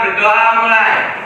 berdoa mulai.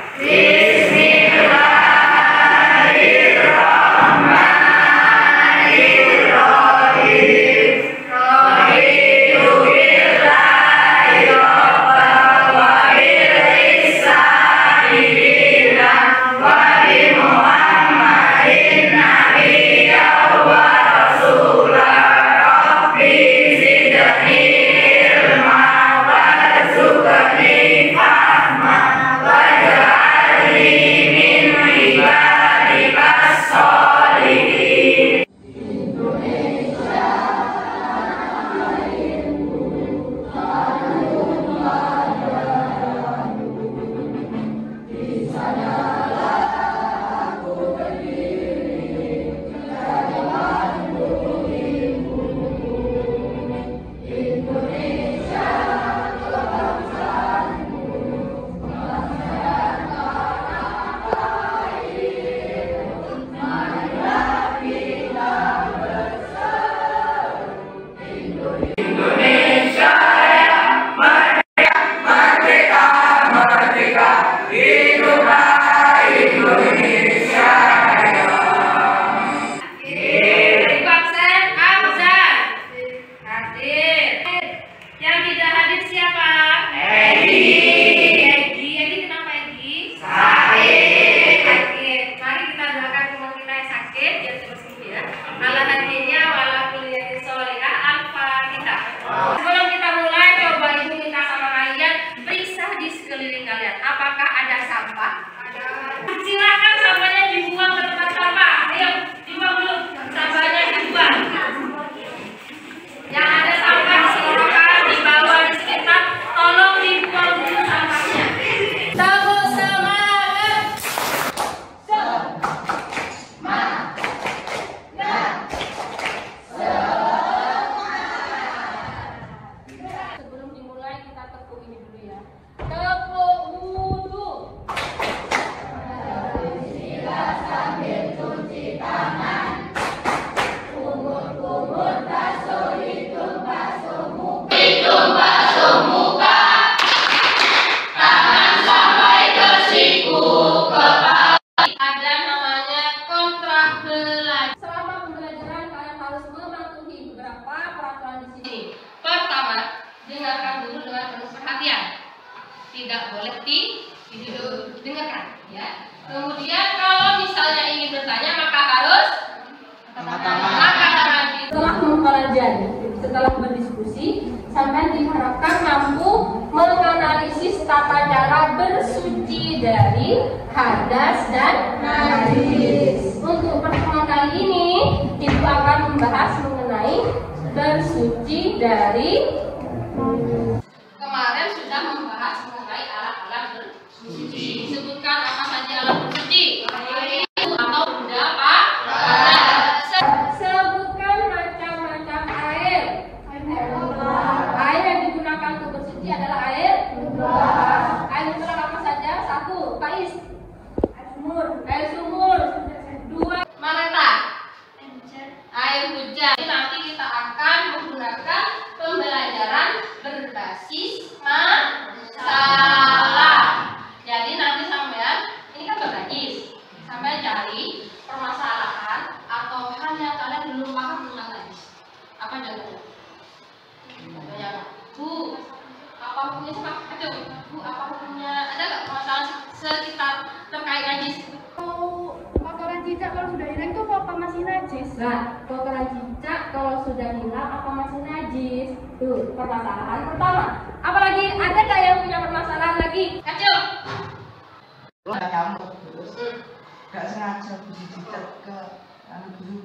Apakah ada sampah? Silakan sampahnya dibuang ke tempat sampah. Ayo, dibuang dulu. Sampahnya dibuang. Yang ada sampah silakan dibawa di sekitar. Tolong dibuang dulu sampahnya. Tepuk semangat. Sebelum dimulai kita tepuk ini dulu ya. Tepuk wudhu. Sambil cuci tangan. Kumur-kumur basuh hidung, basuh muka. Hidung basuh muka. Tangan sampai ke siku, kepala. Ada namanya kontrak belajar. Selama pembelajaran kalian harus mematuhi beberapa peraturan di sini. Pertama, dengarkan dulu dengan penuh perhatian. Tidak boleh didengarkan, ya. Kemudian kalau misalnya ingin bertanya maka harus setelah mempelajari, setelah berdiskusi, sampai diharapkan mampu menganalisis tata cara bersuci dari hadas dan najis. Untuk pertemuan kali ini, Ibu akan membahas mengenai bersuci dari. Kemarin sudah membahas mengenai alat-alat bersuci. Disebutkan apa saja alat bersuci? Atau benda apa? Sebutkan macam-macam air. Air yang digunakan untuk bersuci adalah air mineral. Air mineral apa saja? 1. Pais. Air sumur. 2. Mareta. Air hujan. Nanti kita akan menggunakan pembelajaran berbasis masalah. Jadi nanti sampean ini kan berbasis. Sampean cari permasalahan atau hal yang kalian belum paham tentang najis. Apa contohnya? Contohnya apa? Bu, apa hukumnya sama? Aduh, Bu, apa hukumnya? Ada nggak permasalahan sekitar terkait najis? Kotoran cicak kalau sudah hilang itu apa masih najis? Nah, kotoran cicak kalau sudah hilang apa masih najis? Tuh, permasalahan pertama. Apalagi ada nggak yang punya permasalahan lagi? Ayo. Nyamuk terus nggak sengaja dicicak ke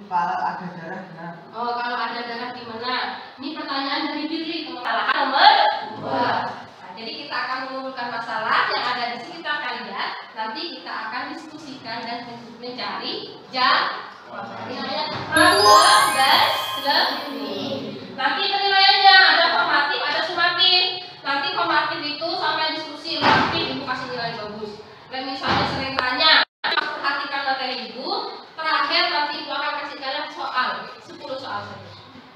kepala, ada darah. Oh, kalau ada darah di mana? Ini pertanyaan dari diri. Permasalahan nomor 2. Nah, jadi kita akan mengumpulkan masalah yang ada di sekitar kalian. Nanti kita akan diskusikan dan mencari jawabannya. Nanti penilaiannya ada formatif, ada sumatif. Nanti formatif itu sampai diskusi sumatif ibu kasih nilai bagus. Dan misalnya sering tanya, perhatikan materi ibu. Terakhir nanti ibu akan kasih kalian soal 10 soal saja.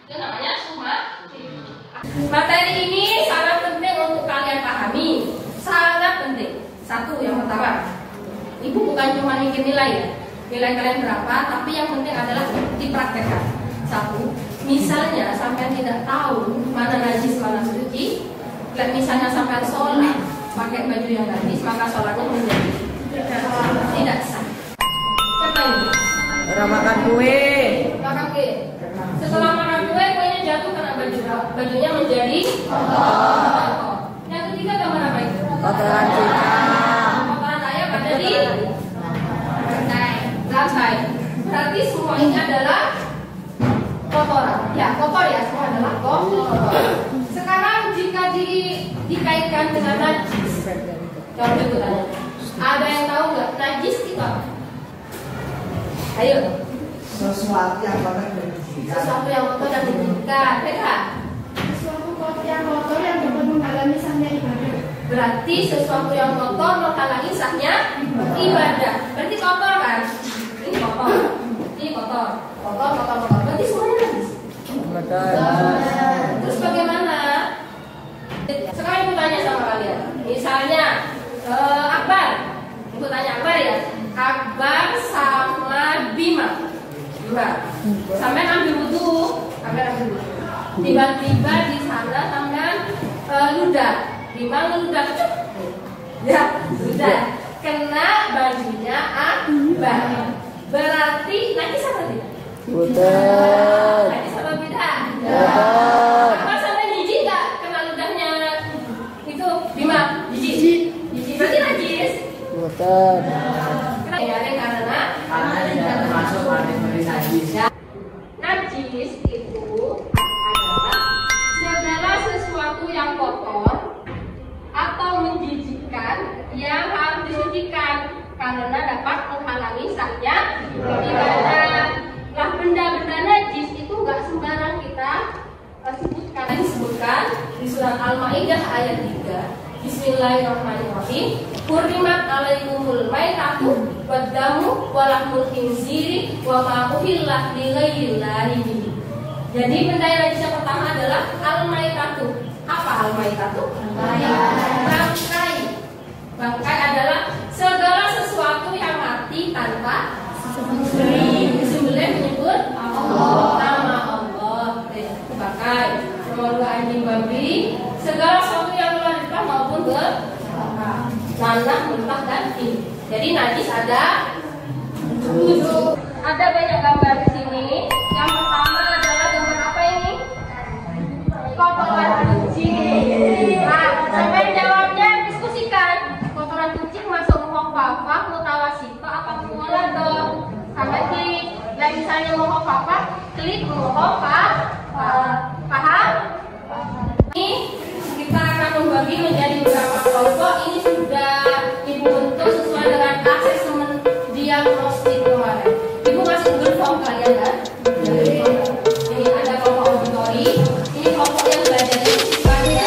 Itu namanya sumatif. Materi ini sangat penting untuk kalian pahami, sangat penting. Satu, yang pertama, ibu bukan cuma mikir nilai kalian berapa, tapi yang penting adalah dipraktekkan. Satu, misalnya sampai tidak tahu mana najis mana suci, misalnya sampai sholat pakai baju yang najis, maka sholatnya menjadi tidak sah. Siapa ini? Orang makan kue. Makan kue. Setelah makan kue, kuenya jatuh karena bajunya menjadi kotor. Yang ketiga gambar apa itu? Kotoran cicak. Kotoran ayam ada di lantai. Berarti semua ini adalah kotoran. Ya, kotor ya, semua adalah kotor. Sekarang jika dikaitkan dengan najis, contoh itu tanya. Ada yang tahu nggak najis itu apa? Ayo. Sesuatu yang kotor dan dijijikan. Sesuatu yang kotor dan dijijikan. Mereka. Sesuatu yang kotor yang dapat menghalangi sahnya ibadah. Berarti sesuatu yang kotor menghalangi sahnya ibadah. Berarti kotor kan? Ini kotor. Ini kotor. Kotor. Berarti semuanya najis. Terus bagaimana? Sekarang ibu tanya sama kalian. Misalnya Akbar. Ibu tanya Akbar ya. Akbar sama Bima. Sampai ambil wudhu. Tiba-tiba di sana sampai ludah. Bima ngeludah. Ya, sudah. Kena bajunya Akbar. Berarti najis apa tidak? Bukan. Najis apa tidak? Bukan. Akbar sampai jijik nggak kena ludahnya itu Bima? Jijik. Berarti najis. Bukan. Karena tidak termasuk kategori najis. najis itu adalah segala sesuatu yang kotor atau menjijikkan yang harus disucikan karena dapat menghalangi sahnya ibadah. Lah benda-benda najis itu nggak sembarang kita sebutkan. Disebutkan di surat Al-Maidah ayat 3. Bismillahirrahmanirrahim. Hurrimat alaikumul maitatu waddamu walahmul khinziri wa ma uhillat li ghairillahi bihi. Jadi benda yang najis yang pertama adalah al-maitatu. Apa al-maitatu? Bangkai. Bangkai adalah segala sesuatu yang mati tanpa disembelih menyebut nama Allah. Itu bangkai. Nomor 2 anjing babi. Segala sesuatu yang melahirkan maupun nanah, mentah dan ini. Jadi najis ada 7. Ada banyak gambar di sini. Yang pertama adalah gambar apa ini? Kotoran kucing. Nah, sampai jawabnya diskusikan. Kotoran kucing masuk mukhafafah, mutawasithah apa mughaladah? Sampai klik. Dan misalnya mukhafafah, klik mukhafafah. Paham? Ini kita akan membagi menjadi beberapa kelompok. Ini sudah ibu bentuk sesuai dengan asesmen diagnostik kemarin. Ibu masih Google Form kalian kan? Ini ada kelompok auditori. Ini kelompok yang belajarnya sifatnya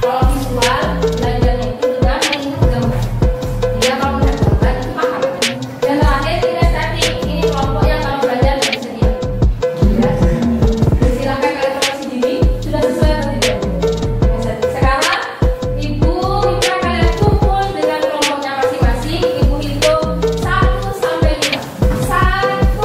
kalau visual belajarnya itu dengan melihat gambar. Dia kalau melihat gambar itu paham. Dan terakhir kinestetik. Ini kelompok yang kalau belajar bersedia. Silakan kalian coba sendiri. Sudah sesuai atau tidak? Sekarang ibu minta kalian kumpul dengan kelompoknya masing-masing. Ibu hitung 1 sampai 5. 1.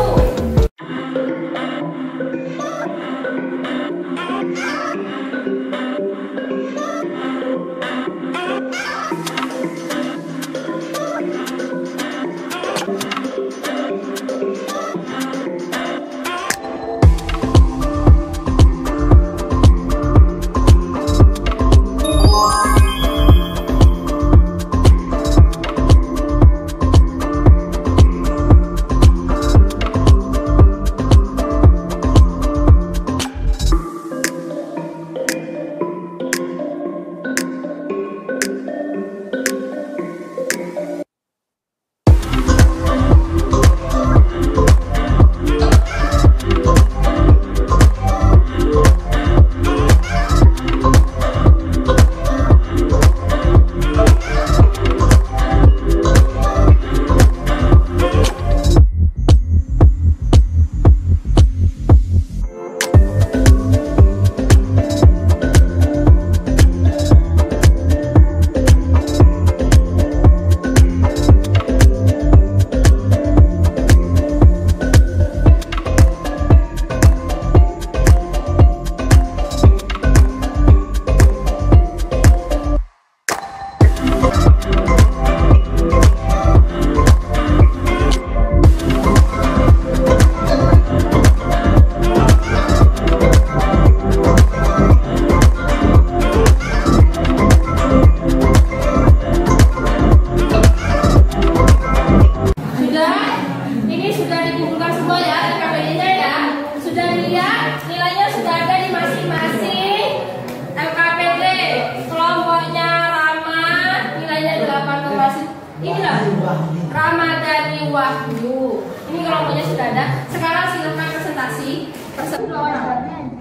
Ramadhani Wahyu. Ini kelompoknya sudah ada. Sekarang silakan presentasi.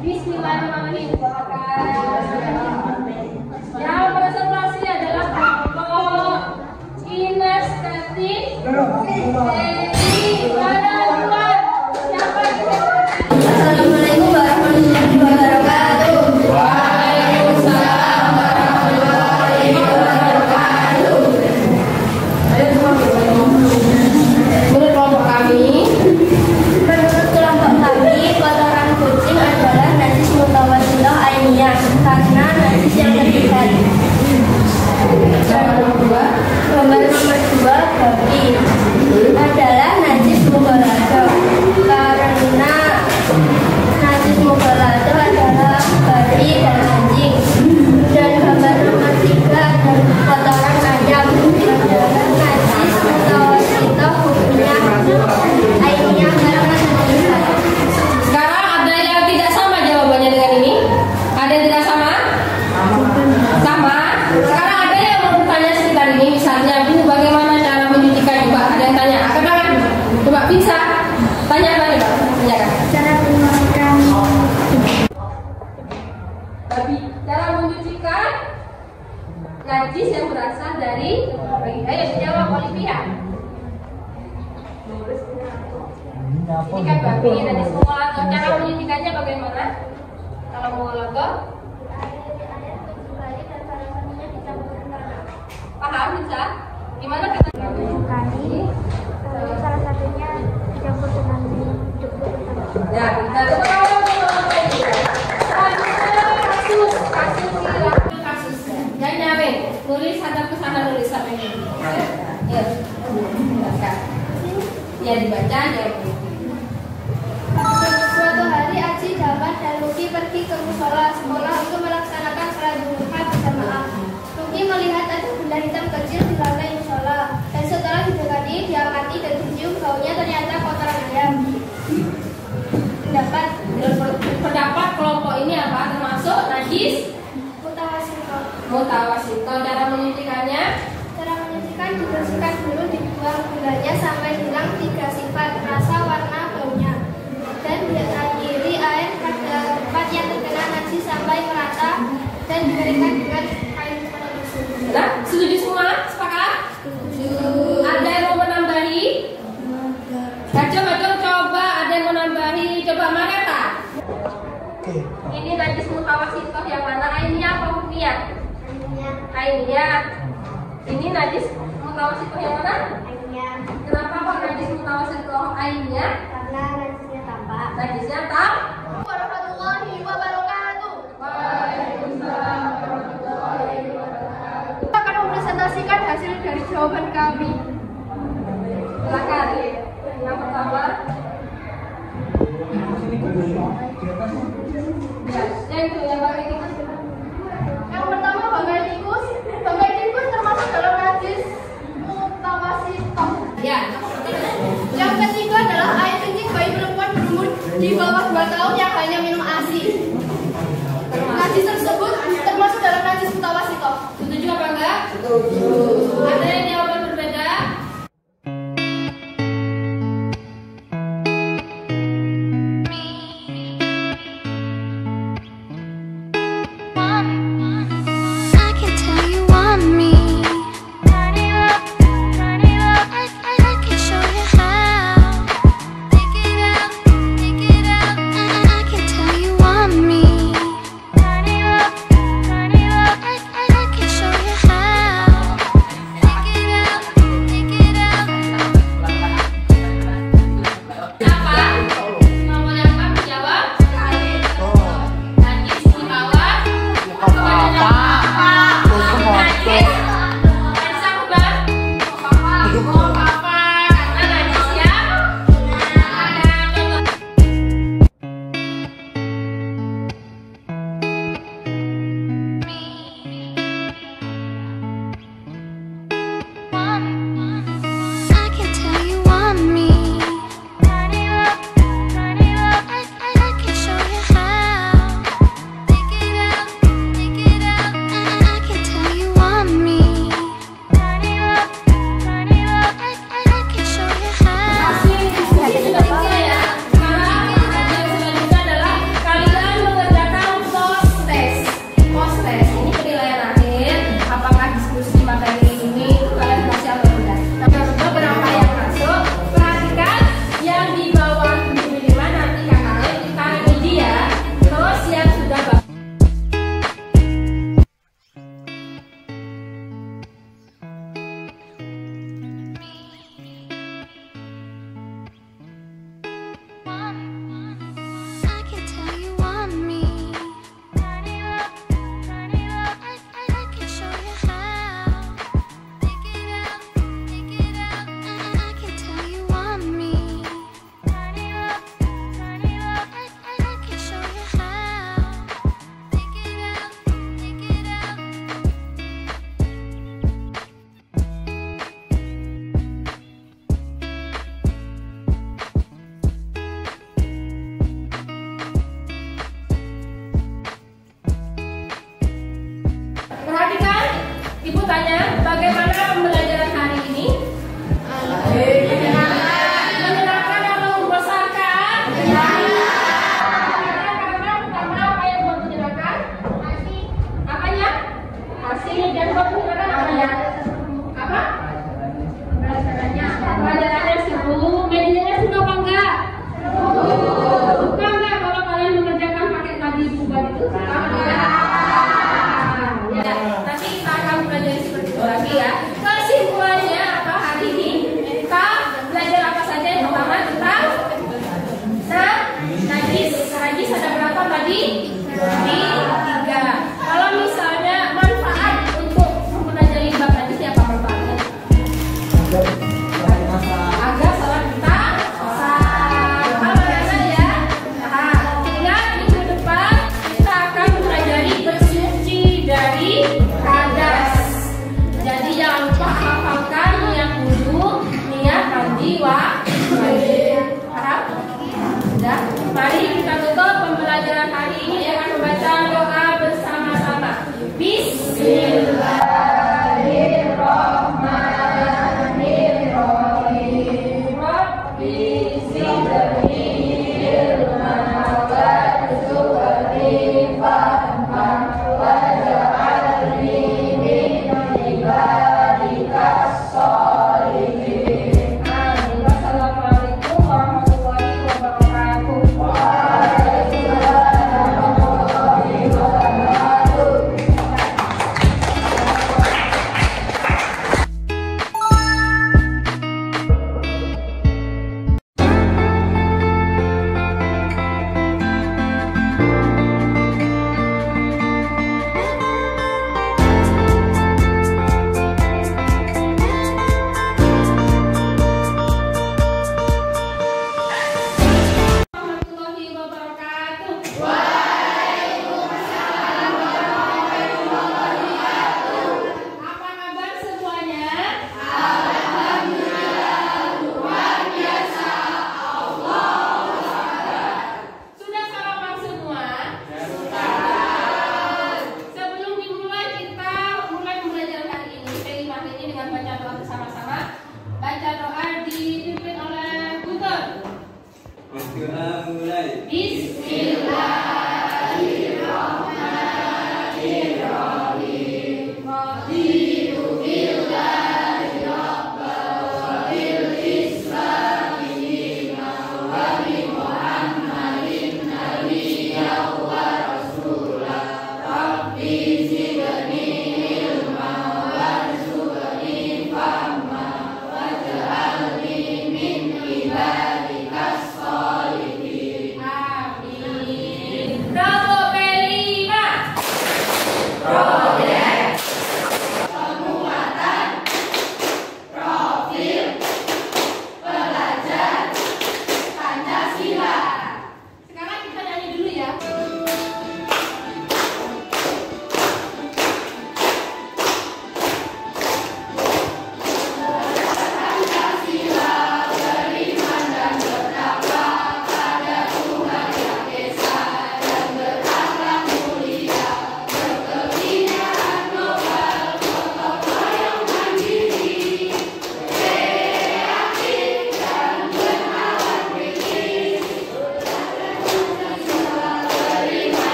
Bismillahirrahmanirrahim. Yang presentasi adalah kelompok kinestetik. Assalamualaikum warahmatullahi wabarakatuh. Waalaikumsalam warahmatullahi wabarakatuh. Menurut kelompok kami, kotoran kucing adalah najis mutawassilah ainiyah karena najis yang terlihat. Gambar nomor 2 babi adalah najis mughaladzah karena najis mughaladzah adalah babi dan anjing. Dan gambar nomor 3 adalah kotoran ayam adalah najis mutawassilah hukumnya ainiyah karena terlihat. sekarang ada yang tidak sama jawabannya dengan ini? Ada yang tidak sama? Sama. Sekarang ada yang mau bertanya sekitar ini, misalnya Bu, bagaimana cara menyucikan jubah? Ada yang tanya. Angkat tangan. Coba bisa. Tanya apa nih, Pak? Tanyakan. Cara menyucikan Babi. Cara menyucikan najis yang berasal dari babi. Ayo dijawab Olivia. Ini kan babi, najis mughaladzah. Cara menyucikannya bagaimana? Kalau mughaladzah, paham bisa? Gimana kata kali salah satunya dicampur dengan jeput. ya, kita coba kasus. Jangan nyaring, nulis hadap ke sana, nulis sampai ini. Ya, silakan. Ya dibaca ya. Suatu hari Aji, Damat, dan Luki pergi ke musola sekolah untuk melaksanakan sholat duha berjamaah. Luki melihat ada benda hitam kecil di lantai musola, dan setelah didekati, diamati dan dicium baunya ternyata kotoran ayam. Pendapat kelompok ini apa? Termasuk najis mutawassilah. Cara menyucikannya? Cara menyucikan dibersihkan dulu, dibuang gulanya sampai hilang 3 sifat rasa, warna, baunya, dan diakhiri air pada tempat yang terkena najis sampai merata dan dikeringkan dengan kain penembus. Nah, setuju semua? Sepakat? Ada yang mau menambahi? Coba ada yang mau nambahi. Coba Mareta. Ini najis mutawassilah yang mana? Ainiyah apa hukumiyah? Ainiyah. Ini najis mutawassilah yang mana? Kenapa kok najis mutawassilah ainiyah? Karena najisnya tampak. Najisnya tak? Warahmatullahi wabarakatuh. Waalaikumsalam warahmatullahi wabarakatuh. Kita akan mempresentasikan hasil dari jawaban kami. Silakan. Yang pertama. Ya, yang paling itu. Yang pertama bangkai tikus. Bangkai tikus termasuk dalam najis mutawassilah. Ya. Yang ketiga adalah air kencing bayi perempuan berumur di bawah 2 tahun yang hanya minum ASI. Najis tersebut termasuk dalam najis mutawassilah. Setuju apa enggak? Setuju. Ada yang jawaban berbeda?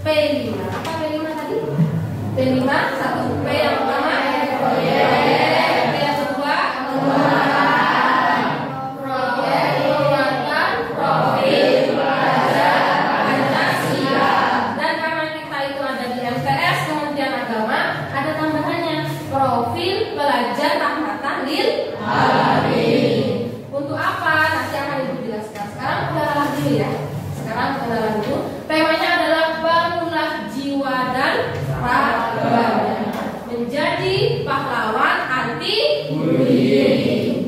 P5. Apa P5 tadi? P5, satu P yang pertama proyek, yang kedua proyek penguatan profil belajar Pancasila. Dan karena kita itu ada di MTS Kementerian Agama, ada tambahannya profil pelajar rahmatan lil alamin. Untuk apa? Nanti akan Ibu jelaskan. Sekarang kenalan dulu ya. Sekarang kenalan dulu. Temanya adalah bangunlah jiwa dan raga menjadi pahlawan anti bullying.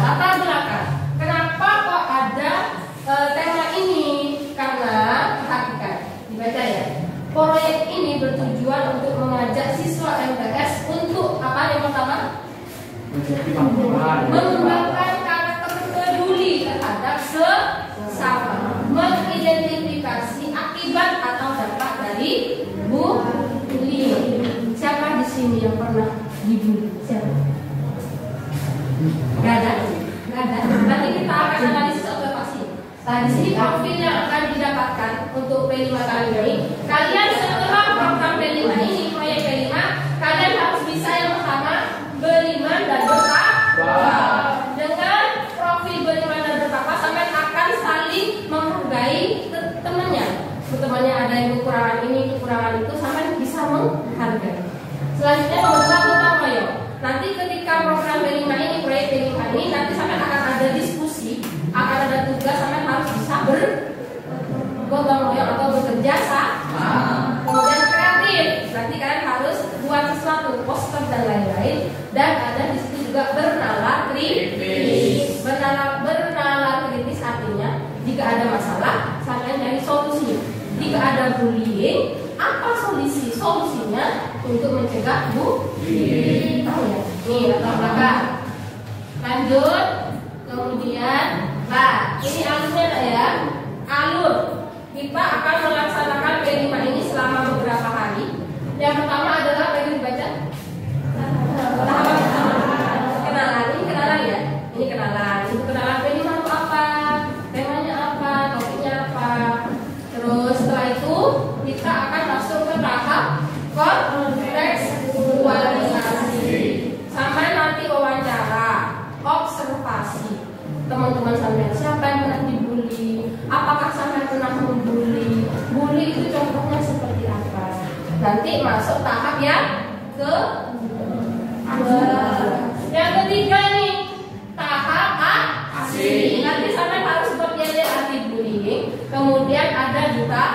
Latar belakang, kenapa kok ada tema ini? Karena perhatikan, dibaca ya. Proyek ini bertujuan untuk mengajak siswa MTS untuk apa yang pertama? Mengembangkan karakter peduli terhadap sesama, mengidentifikasi akibat atau dampak dari bullying. Siapa di sini yang pernah dibully? Siapa? Gak ada. Nanti kita akan analisis observasi. Nah, di sini profil yang akan didapatkan untuk P5 kali ini. Kalian setelah program P5 ini, proyek P5, kalian harus bisa yang pertama beriman dan bertakwa. Dengan profil beriman dan bertakwa, sampai akan saling menghargai temannya. Temannya ada yang kekurangan ini, kekurangan itu, sampai bisa menghargai. Selanjutnya nomor 2 gotong royong. Nanti ketika program P5 ini, proyek P5 ini, nanti sampai akan ada diskusi, akan ada tugas, sampai harus bisa bergotong royong atau bekerja sama. Kemudian kreatif, nanti kalian harus buat sesuatu, poster dan lain-lain. Dan ada di situ juga bernalar kritis. Bernalar kritis artinya jika ada masalah, sampai cari solusi. Jika ada bullying, apa solusinya untuk mencegah bullying? Tahu ya? Nih latar belakang. Lanjut, kemudian, nah ini alurnya ya. Alur kita akan melaksanakan P5 ini selama beberapa hari. Yang pertama adalah apa yang dibaca? Tahapan pertama. Kenalan, ini kenalan ya. Ini kenalan. Itu kenalan P5 itu apa? Temanya apa? Topiknya apa? Terus setelah itu kita akan masuk ke tahap kontekstualisasi sampai nanti wawancara, observasi. Teman-teman sampai siapa yang pernah dibully? Apakah sampai pernah membully? Bully itu contohnya seperti apa? Nanti masuk tahap yang yang ketiga nih, tahap aksi. Nanti sampai harus berpikir anti bullying. Kemudian ada duta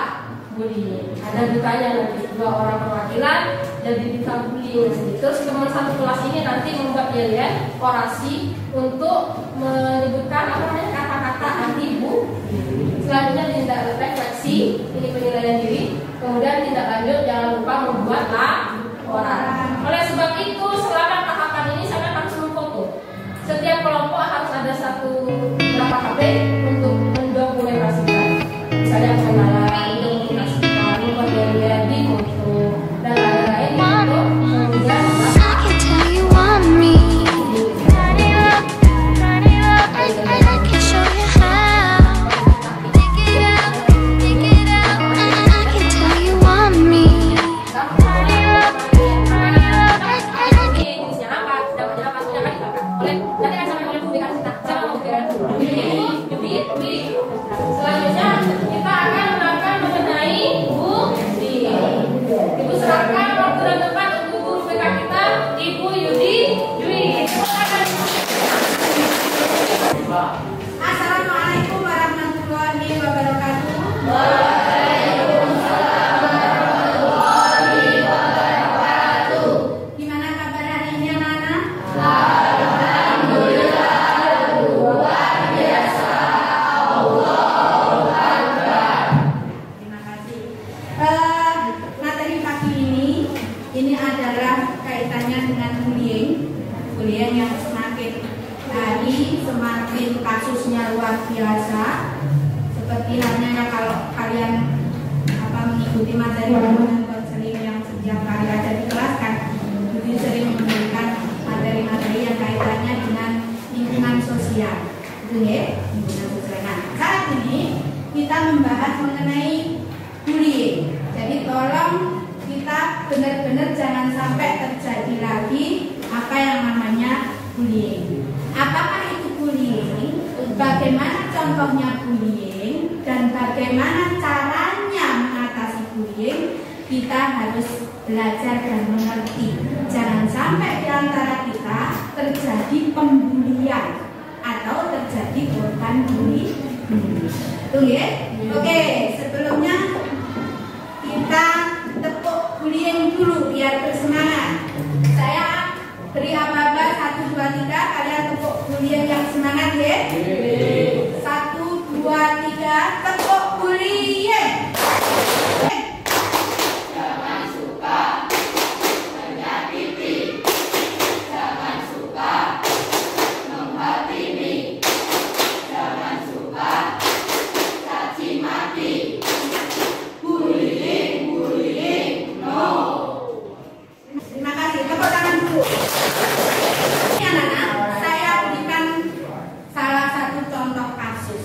bullying. Ada dutanya nanti 2 orang perwakilan jadi duta bullying. Terus teman satu kelas ini nanti membuat pilihan orasi untuk menyebutkan kata-kata anti bullying. Selanjutnya tindak refleksi, ini penilaian diri. Kemudian tindak lanjut, jangan lupa membuat laporan. Oleh sebab itu selama tahapan ini saya harus memfoto. Setiap kelompok harus ada berapa HP untuk mendokumentasikan. Misalnya pengenalan, dokumentasikan, membuat di foto dan lain-lain. Kemudian ini adalah kaitannya dengan bullying yang semakin hari semakin kasusnya luar biasa. Seperti halnya kalau kalian mengikuti materi konseling yang setiap kali ada di kelas kan, lebih sering memberikan materi-materi yang kaitannya dengan lingkungan sosial. Itu ya, lingkungan sosial. Nah, saat ini kita membahas mengenai bullying. Jadi tolong kita benar-benar jangan sampai terjadi lagi apa yang namanya bullying. Apakah itu bullying? Bagaimana contohnya bullying dan bagaimana caranya mengatasi bullying? Kita harus belajar dan mengerti. Jangan sampai di antara kita terjadi pembulian atau terjadi korban bullying. Tunggu ya. Oke, sebelumnya kita tepuk bullying dulu biar bersemangat. Saya beri apa-apa 1, 2, 3. Kalian tepuk bullying yang semangat ya. 1, 2, 3. Tepuk bullying. Jangan suka menyakiti, jangan suka menghakimi, jangan suka caci maki. Bullying, no. Terima kasih. Tepuk tangan dulu. Ini anak-anak, saya berikan salah satu contoh kasus.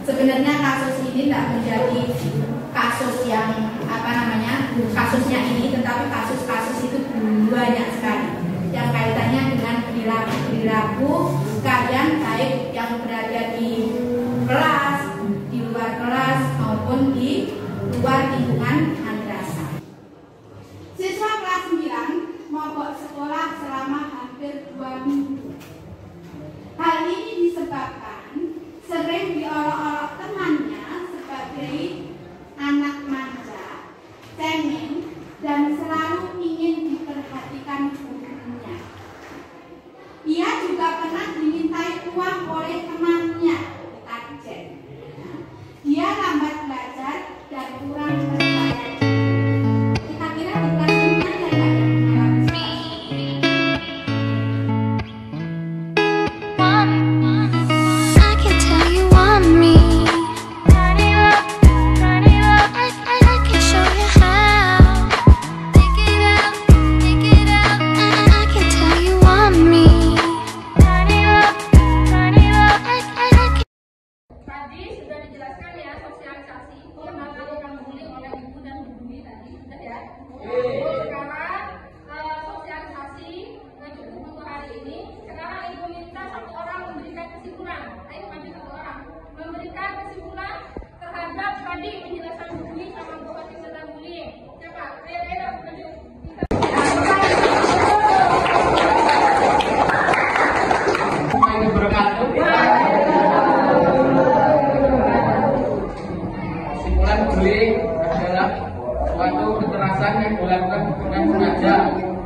Sebenarnya kasus ini tidak menjadi kasus yang kasusnya ini, tetapi kasus-kasus itu banyak sekali yang kaitannya dengan perilaku kalian, baik yang berada di kelas, di luar kelas maupun di luar lingkungan madrasah. Siswa kelas 9 mogok sekolah selama hampir 2 minggu. Hal ini disebabkan sering diolok-olok temannya sebagai anak manja, cengeng, dan selalu ingin diperhatikan gurunya. Ia juga pernah dimintai uang oleh temannya, target. Dia lambat belajar dan kurang percaya diri. Kita kira di kelas ini ada nggak yang mengalami I can tell you want me. Turn it up, I can show you how. Take it out, I can tell you want me. Turn it up, I can. Tadi sudah dijelaskan ya sosialisasi yang melakukan bullying oleh ibu dan guru tadi sudah ya. Sekarang sosialisasi yang cukup untuk hari ini. Sekarang ibu minta satu orang memberikan kesimpulan. Ayo maju satu orang memberikan kesimpulan terhadap tadi penjelasan bullying sama informasi tentang bullying. Siapa? Ayo maju. Kesimpulan bullying adalah suatu kekerasan yang dilakukan dengan sengaja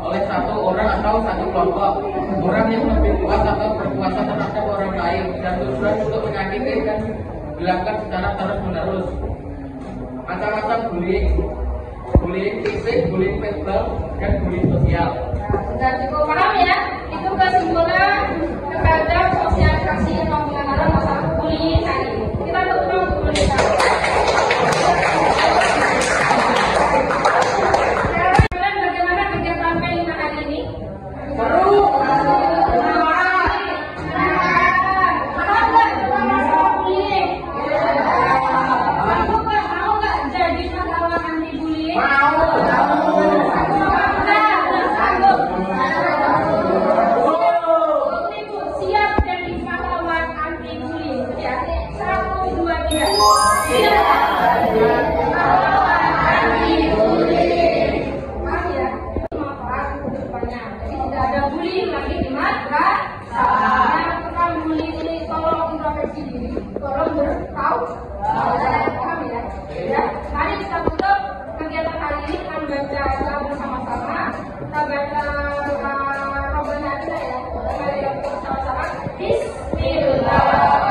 oleh satu orang atau satu kelompok orang yang lebih kuat atau berkuasa terhadap orang lain dan tujuan untuk menyakiti dan dilakukan secara terus-menerus. Macam-macam bullying fisik, bullying verbal, dan bullying sosial. Sudah cukup paham ya? Itu kesimpulan terhadap sosialisasi yang mengenai masalah bullying tadi. Kita tepuk bullying tadi. Sekarang bagaimana kegiatan Melina hari ini? Seru. Mau nggak jadi pahlawan anti bullying? Siap jadi pahlawan anti bullying. Ya, 1, 2, 3. Siap. Pahlawan anti bullying. Paham ya? Manfaat kedepannya. Jadi tidak ada bullying lagi di madrasah. Yang tukang bullying tolong introspeksi diri, tolong bertahu. Paham ya? Ya. Mari kita tutup kegiatan hari ini dengan baca doa bersama-sama. Kita baca Rabbana kita ya. Mari kita bersama-sama. Bismillah.